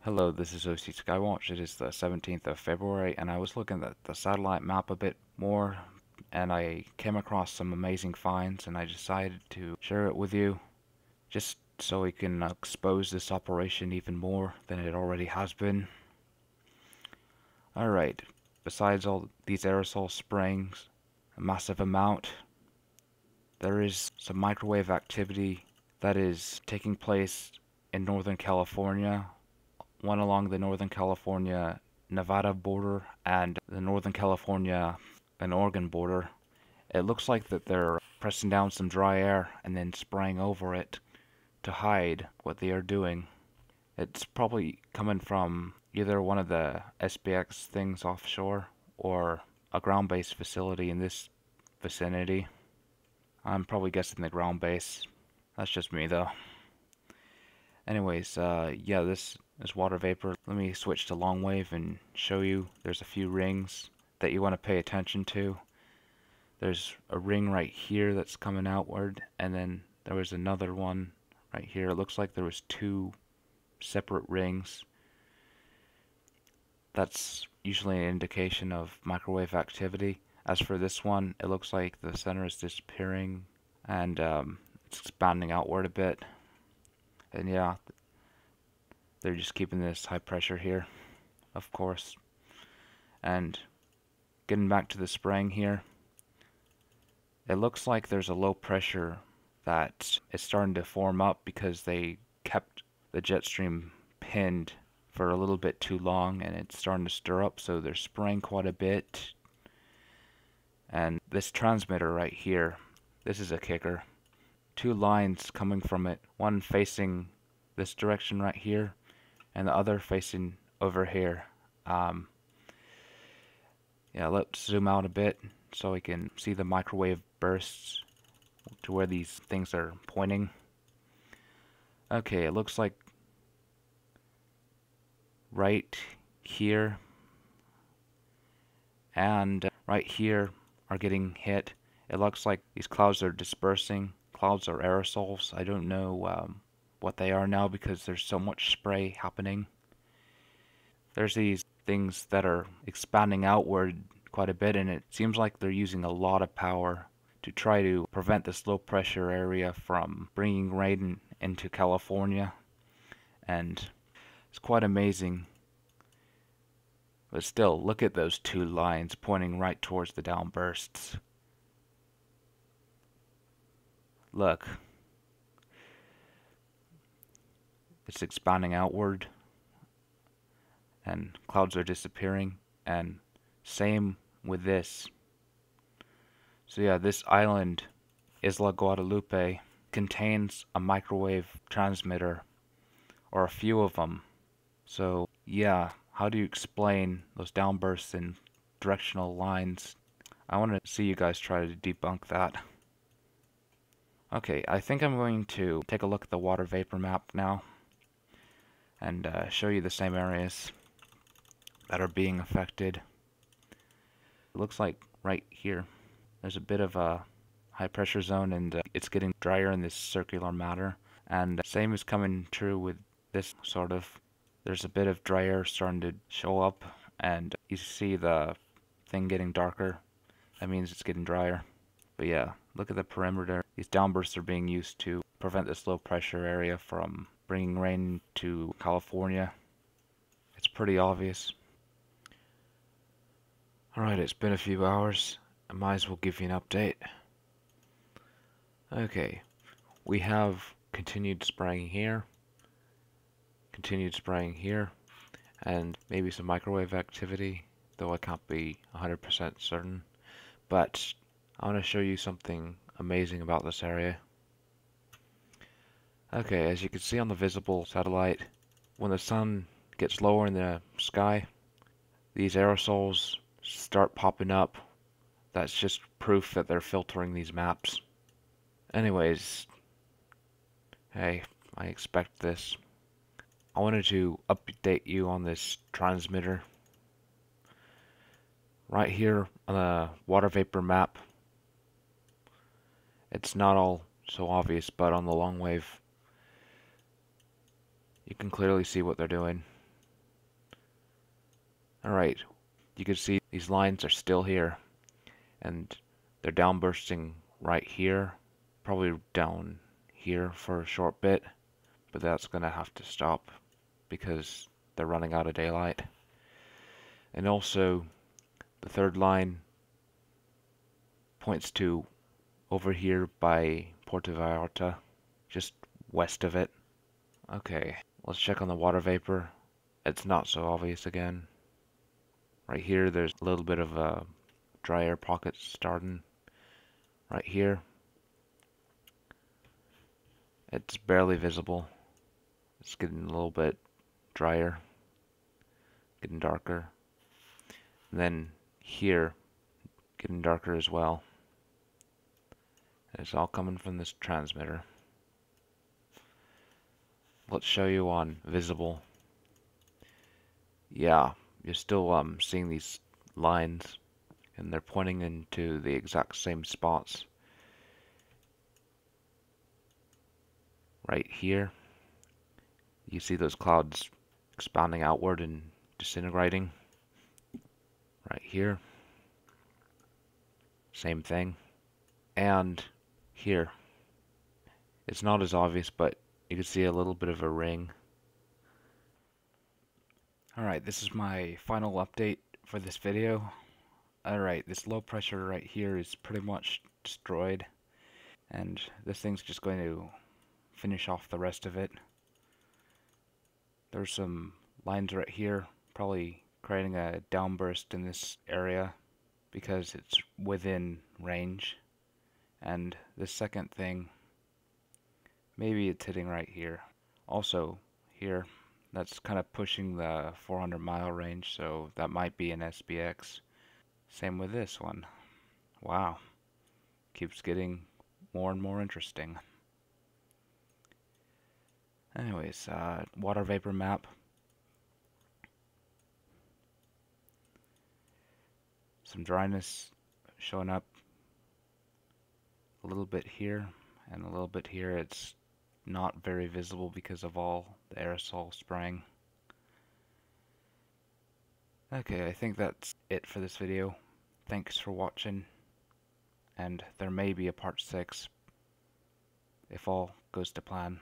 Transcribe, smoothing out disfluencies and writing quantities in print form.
Hello, this is OC Skywatch. It is the 17th of February, and I was looking at the satellite map a bit more, and I came across some amazing finds, and I decided to share it with you, just so we can expose this operation even more than it already has been. Alright, besides all these aerosol sprayings, a massive amount, there is some microwave activity that is taking place in Northern California, one along the Northern California Nevada border and the Northern California and Oregon border. It looks like that they're pressing down some dry air and then spraying over it to hide what they are doing. It's probably coming from either one of the SPX things offshore or a ground-based facility in this vicinity. I'm probably guessing the ground base. That's just me though. Anyways, yeah, this is water vapor. Let me switch to long wave and show you there's a few rings that you want to pay attention to. There's a ring right here that's coming outward, and then there was another one right here. It looks like there was two separate rings. That's usually an indication of microwave activity. As for this one, it looks like the center is disappearing and it's expanding outward a bit. And yeah, they're just keeping this high pressure here, of course. And getting back to the spraying here, it looks like there's a low pressure that is starting to form up because they kept the jet stream pinned for a little bit too long, and it's starting to stir up, so they're spraying quite a bit. And this transmitter right here, this is a kicker. Two lines coming from it, one facing this direction right here and the other facing over here. Yeah, let's zoom out a bit so we can see the microwave bursts to where these things are pointing. Okay, it looks like right here and right here are getting hit. It looks like these clouds are dispersing. Clouds are aerosols. I don't know what they are now because there's so much spray happening. There's these things that are expanding outward quite a bit, and it seems like they're using a lot of power to try to prevent this low pressure area from bringing rain into California. And it's quite amazing. But still, look at those two lines pointing right towards the downbursts. Look. It's expanding outward and clouds are disappearing, and same with this. So yeah, this island, Isla Guadalupe, contains a microwave transmitter, or a few of them. So yeah, how do you explain those downbursts and directional lines? I want to see you guys try to debunk that. Okay, I think I'm going to take a look at the water vapor map now and show you the same areas that are being affected. It looks like right here there's a bit of a high pressure zone, and it's getting drier in this circular matter, and same is coming true with this sort of. There's a bit of dry air starting to show up, and you see the thing getting darker. That means it's getting drier. But yeah, look at the perimeter. These downbursts are being used to prevent this low pressure area from bringing rain to California. It's pretty obvious. Alright, it's been a few hours. I might as well give you an update. Okay, we have continued spraying here, and maybe some microwave activity, though I can't be 100% certain. But I want to show you something amazing about this area. Okay, as you can see on the visible satellite, when the sun gets lower in the sky, these aerosols start popping up. That's just proof that they're filtering these maps. Anyways, hey, I expect this. I wanted to update you on this transmitter. Right here on the water vapor map, it's not all so obvious, but on the long wave, you can clearly see what they're doing. Alright, you can see these lines are still here, and they're downbursting right here, probably down here for a short bit, but that's gonna have to stop because they're running out of daylight. And also, the third line points to over here by Puerto Vallarta, just west of it. Okay, let's check on the water vapor. It's not so obvious again. Right here, there's a little bit of a dry air pocket starting. Right here, it's barely visible. It's getting a little bit drier, getting darker. And then here, getting darker as well. And it's all coming from this transmitter. Let's show you on visible. Yeah, you're still seeing these lines, and they're pointing into the exact same spots. Right here, you see those clouds expanding outward and disintegrating. Right here, same thing. And here, it's not as obvious, but you can see a little bit of a ring. Alright, this is my final update for this video. Alright, this low pressure right here is pretty much destroyed, and this thing's just going to finish off the rest of it. There's some lines right here, probably creating a downburst in this area because it's within range. And the second thing, maybe it's hitting right here. Also here, that's kind of pushing the 400-mile range, so that might be an SBX. Same with this one. Wow, keeps getting more and more interesting. Anyways, water vapor map. Some dryness showing up a little bit here and a little bit here. It's not very visible because of all the aerosol spraying. Okay, I think that's it for this video. Thanks for watching, and there may be a part 6 if all goes to plan.